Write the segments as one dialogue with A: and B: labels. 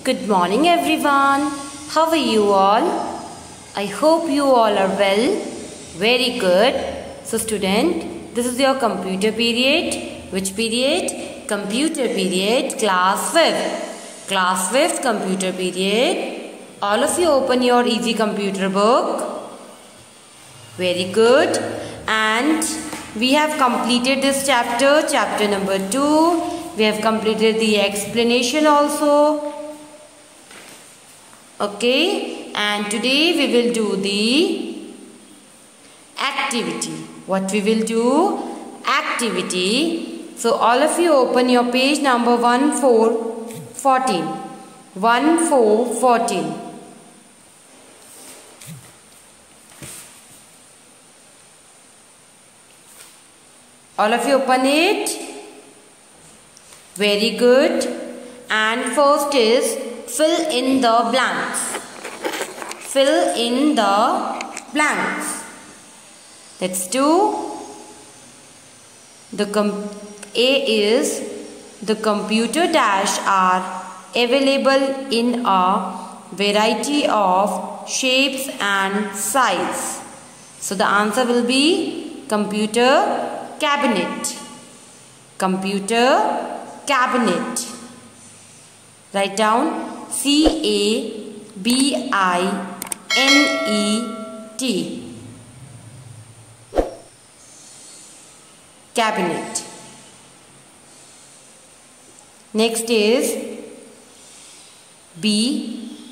A: Good morning everyone. How are you all? I hope you all are well. Very good. So student, this is your computer period. Which period? Computer period, class 5th. Class 5th computer period. All of you open your easy computer book. Very good. And we have completed this chapter, chapter number 2. We have completed the explanation also. Okay, and today we will do the activity. What we will do? Activity. So all of you open your page number 1414. 1414. All of you open it. Very good. And first is fill in the blanks. Fill in the blanks. Let's do. A is the computer dash are available in a variety of shapes and size. So the answer will be computer cabinet. Computer cabinet. Write down CABINET. Cabinet. Next is B.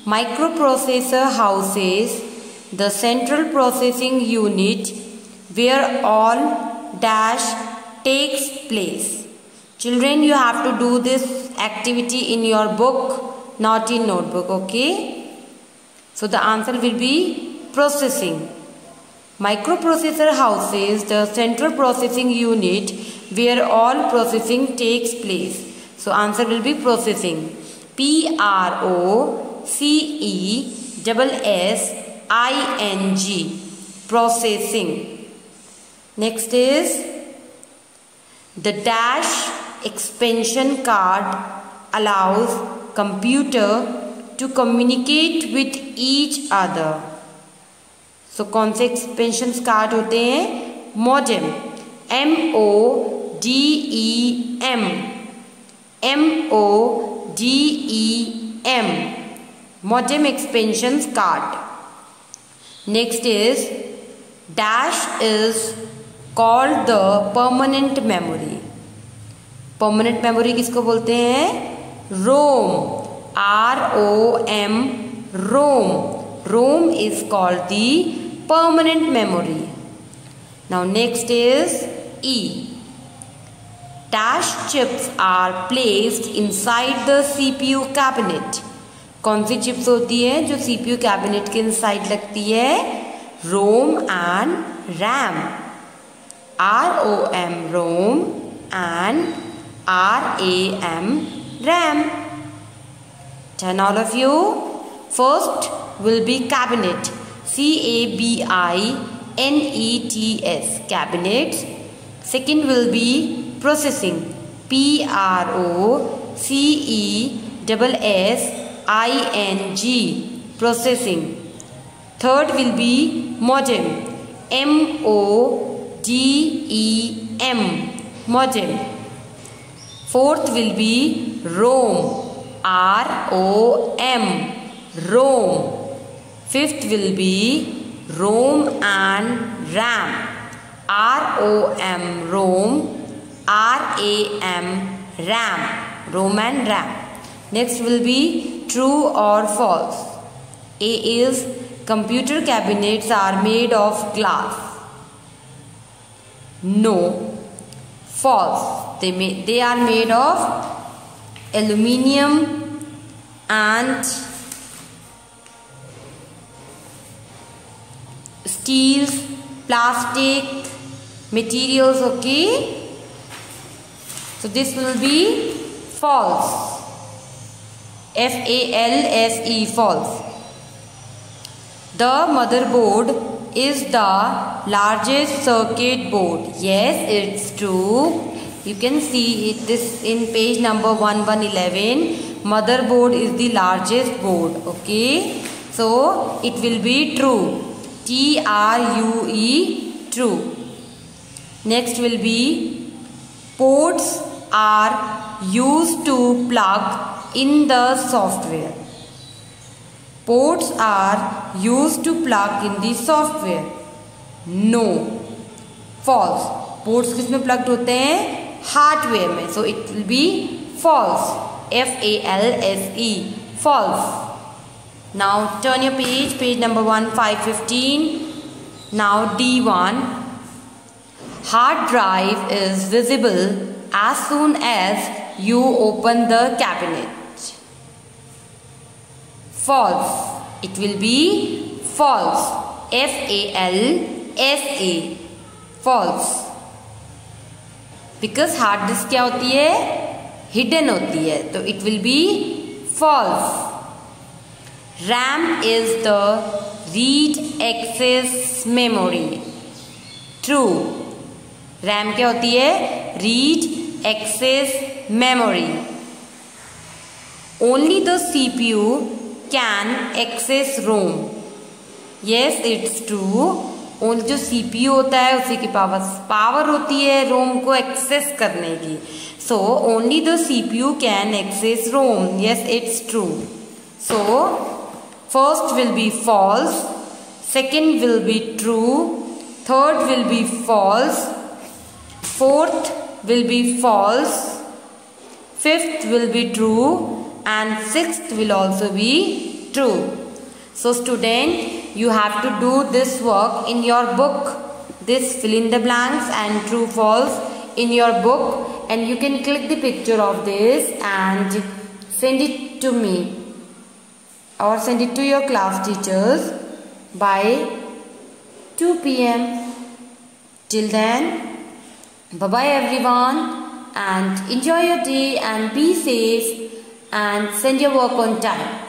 A: Microprocessor houses the central processing unit where all dash takes place. Children, you have to do this activity in your book, not in notebook, okay? So the answer will be processing. Microprocessor houses the central processing unit where all processing takes place. So answer will be processing. PROCESSING. Processing. Next is the dash expansion card allows computer to communicate with each other. So कौन से expansion card होते हैं? Modem. MODEM. MODEM. Modem expansion card. Next is dash is called the permanent memory. Permanent memory किसको बोलते हैं? ROM. ROM. ROM. ROM is called the permanent memory. Now next is E. Dash chips are placed inside the CPU cabinet. कौन सी chips होती है जो CPU cabinet के inside लगती है? ROM and RAM. ROM ROM and RAM RAM. Turn all of you. First will be cabinet. CABINETS. Cabinet. Second will be processing. PROCESSING. Processing. Third will be modem. MODEM. Modem. Fourth will be ROM. ROM. ROM. Fifth will be ROM and RAM. ROM ROM. RAM RAM. ROM and RAM. Next will be true or false. A is computer cabinets are made of glass. No. False. They are made of aluminium and steels, plastic materials, okay? So this will be false. FALSE. False. The motherboard is the largest circuit board. Yes, it's true. You can see it this in page number 1111. Motherboard is the largest board. Okay. So it will be true. T-R-U-E, true. Next will be ports are used to plug in the software. Ports are used to plug in the software. No. False. Ports किसमें plugged होते हैं? Hardware में. So it will be false. F-A-L-S-E. False. Now turn your page. Page number 1515. Now D1. Hard drive is visible as soon as you open the cabinet. False. It will be false. F-A-L-S-A. False. Because hard disk क्या होती है? Hidden होती है. तो it will be false. RAM is the read access memory. True. RAM क्या होती है? Read access memory. Only the CPU can access ROM. Yes, it's true. और जो CPU होता है उसी की पावर होती है ROM को एक्सेस करने की. So only the CPU can access ROM. Yes, it's true. So first will be false, second will be true, third will be false, fourth will be false, fifth will be true, and sixth will also be true. So student, you have to do this work in your book. This fill in the blanks and true false in your book, and you can click the picture of this and send it to me or send it to your class teachers by 2 p.m. Till then, bye bye everyone, and enjoy your day and be safe and send your work on time.